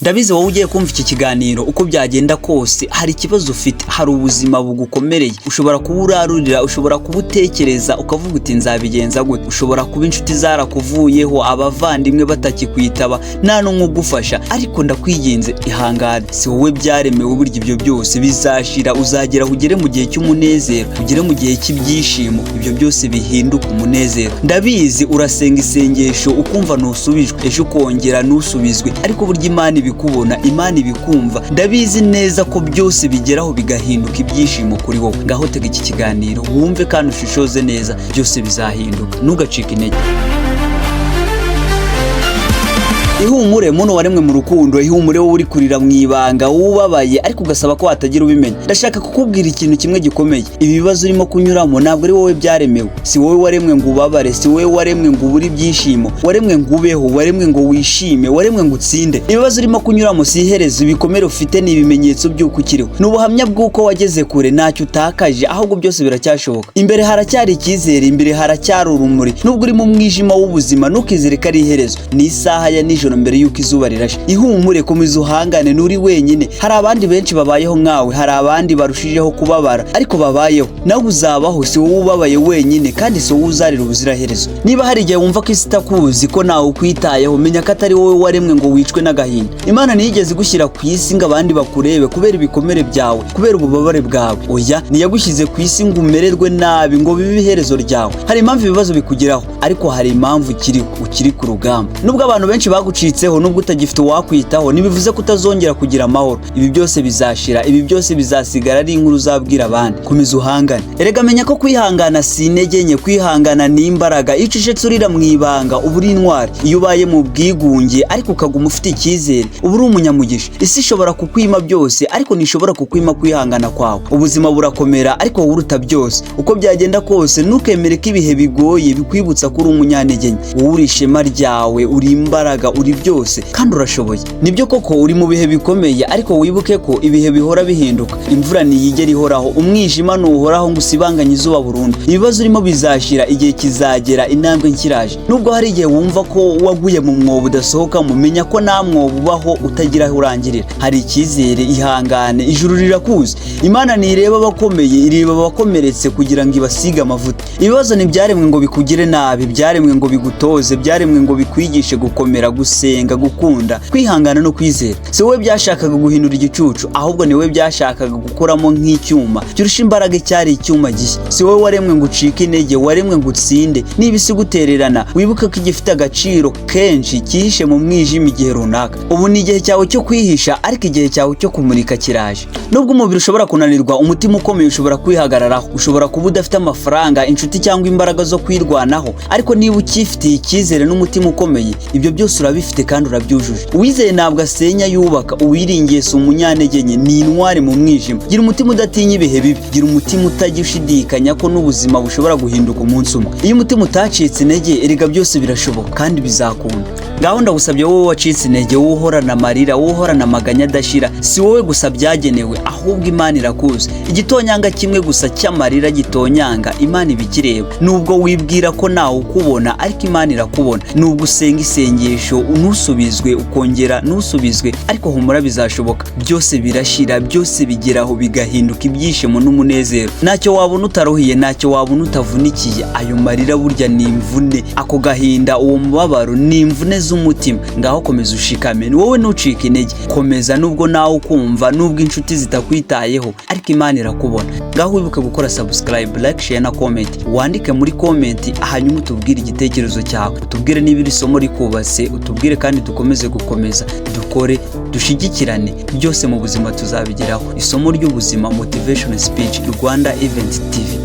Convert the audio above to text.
Ndabizi wowe ugiye kumva iki kiganiro uko byagenda kose hari ikibazo ufite, hari ubuzima bugukomereye, ushobora kuba urarurira, ushobora kuba utekereza ukavuga uti nzabigenza gute, ushobora kuba inshuti zarakuvuyeho, abavandimwe batakikwitaba, nta n'umwe ugufasha, ariko ndakwiginze ihangane, si wowe byaremewe, burya ibyo byose bizashira, uzagera ugere mu gihe cy'umunezero, ugere mu gihe cy'ibyishimo, ibyo byose bihinduka umunezero. Ndabizi urasenga isengesho ukumva ntusubijwe, ejo ukongera ntusubizwe, ariko burya Imana ibikubona, Imana ibikumva. Ndabizi neza ko byose bigeraho bigahinduka ibyishimo kuri wowe. Ngaho tega iki kiganiro wumve kandi ushishoze neza, byose bizahinduka, ntugacike intege. Ihumure muntu waremwe mu rukundo, ihumure wowe uri kurira mu ibanga, wubabaye ariko ugasaba ko watagira ubimenya. Ndashaka kukubwira ikintu kimwe gikomeye, ibi bibazo urimo kunyuramo ntabwo ari wowe byaremewe, si wowe waremwe ngo ubabare, si wowe waremwe ngo ubure ibyishimo, waremwe ngo ubeho, waremwe ngo wishime, waremwe ngo utsinde. Ibibazo urimo kunyuramo si iherezo, ibikomere ufite ni ibimenyetso by'uko ukiriho, ni ubuhamya bw'uko wageze kure, ntacyo utakaje, ahubwo byose biracyashoboka. Imbere haracyari icyizere, imbere haracyari urumuri. Nubwo uri mu mwijima w'ubuzima, ntukizere ko ari iherezo, ni isaha ya nijoro mbere yuko izuba rirashe. Ihumure, komeza uhangane, nturi wenyine. Hari abandi benshi babayeho nkawe, hari abandi barushijeho kubabara ariko babayeho, nawe uzabaho. Si wowe ubabaye wenyine, kandi si wowe uzarira ubuziraherezo. Niba hari igihe wumva ko isi itakuzi, ko nawe ukwitayeho, menya ko atari wowe waremwe ngo wicwe n'agahinda. Imana ntiyigeze igushyira ku isi ngo abandi bakurebe kubera ibikomere byawe, kubera ububabare bwawe. Oya, ntiyagushyize ku isi ngo umererwe nabi, ngo bibe iherezo ryawe. Hari impamvu ibibazo bikugeraho, ariko hari impamvu ukiri ku rugamba. Nubwo abantu benshi bagucitseho, nubwo utagifite uwakwitaho, ntibivuze ko utazongera kugira amahoro. Ibi byose bizashira, ibi byose bizasigara ari inkuru uzabwira abandi. Komeza uhangane. Erega menya ko kwihangana si intege nke, kwihangana ni imbaraga. Iyo ucecetse urira mu ibanga uba uri intwari. Iyo ubaye mu bwigunge ariko ukaguma ufite icyizere, uba uri umunyamugisha. Isi ishobora kukwima byose ariko ntishobora kukwima kwihangana kwawe. Ubuzima burakomera ariko wowe uruta byose. Uko byagenda kose ntukemere ko ibihe bigoye bikwibutsa ko uri umunyantege nke. Wowe uri ishema ryawe, uri imbaraga, uri byose kandi urashoboye. Nibyo koko uri mu bihe bikomeye, ariko wibuke ko ibihe bihora bihinduka. Imvura ntiyigera ihoraho, umwijima ntuhoraho ngo usibanganye izuba burundu. Ibibazo urimo bizashira, igihe kizagera, intambwe nkiraje. Nubwo hari igihe wumva ko waguye mu mwobo udasohokamo, menya ko nta mwobo ubaho utagira aho urangirira. Hari icyizere, ihangane, ijuru rirakuzi. Imana ntireba abakomeye, ireba abakomeretse kugira ngo ibasige amavuta. Ibibazo ntibyaremwe ngo bikugire nabi, byaremwe ngo bigutoze, byaremwe ngo bikwigishe gukomera, gusenga, gukunda, kwihangana no kwizera. Si wowe byashakaga guhindura igicucu, ahubwo ni wowe byashakaga gukoramo nk'icyuma kirusha imbaraga icyari icyuma gishya. Si wowe waremwe ngo ucike intege, waremwe ngo utsinde. Niba isi gutererana, wibuke ko igifite agaciro kenshi cyihishe mu mwijima igihe runaka. Ubu ni igihe cyawe cyo kwihisha, ariko igihe cyawe cyo kumurika kiraje. Nubwo umubiri ushobora kunanirwa, umutima ukomeye ushobora kwihagararaho. Ushobora kuba udafite amafaranga, inshuti cyangwa imbaraga zo kwirwanaho, ariko niba ukifitiye icyizere n'umutima ukomeye, ibyo byose urabifite kandi urabyujuje. Uwizeye ntabwo asenya, yubaka. Uwiringiye si umunyantege nke, ni intwari mu mwijima. Gira umutima udatinya ibihe bibi, gira umutima utagushidikanya ko n'ubuzima bushobora guhinduka umunsi umwe. Iyo umutima utacitse intege, erega byose birashoboka kandi bizakunda. Ngaho ndagusabye wowe wacitse intege, wowe uhorana amarira, wowe uhorana amaganya adashira, si wowe gusa byagenewe, ahubwo Imana irakuzi. Igitonyanga kimwe gusa cy'amarira gitonyanga, Imana ibikireba. Nubwo wibwira ko nawe ukubona, ariko Imana irakubona. Nubwo usenga isengesho ntusubizwe, ukongera ntusubizwe, ariko humura bizashoboka. Byose birashira, byose bigeraho bigahinduka ibyishimo n'umunezero. Ntacyo wabona utaruhiye, ntacyo wabona utavunikiye. Ayo marira burya ni imvune, ako gahinda, uwo mubabaro ni imvune z'umutima. Ngaho komeza ushikame, wowe ntucike intege. Komeza nubwo nawe ukumva, nubwo inshuti zitakwitayeho, ariko Imana irakubona. Ngaho wibuke gukora subscribe, like, share na comment. Wandike muri comment, hanyuma utubwire igitekerezo cyawe, utubwire niba iri somo rikubase, utubwire kandi dukomeze gukomeza dukore, dushigikirane. Byose mu buzima tuzabigeraho. Isomo ry'ubuzima, motivation speech, Rwanda Event TV.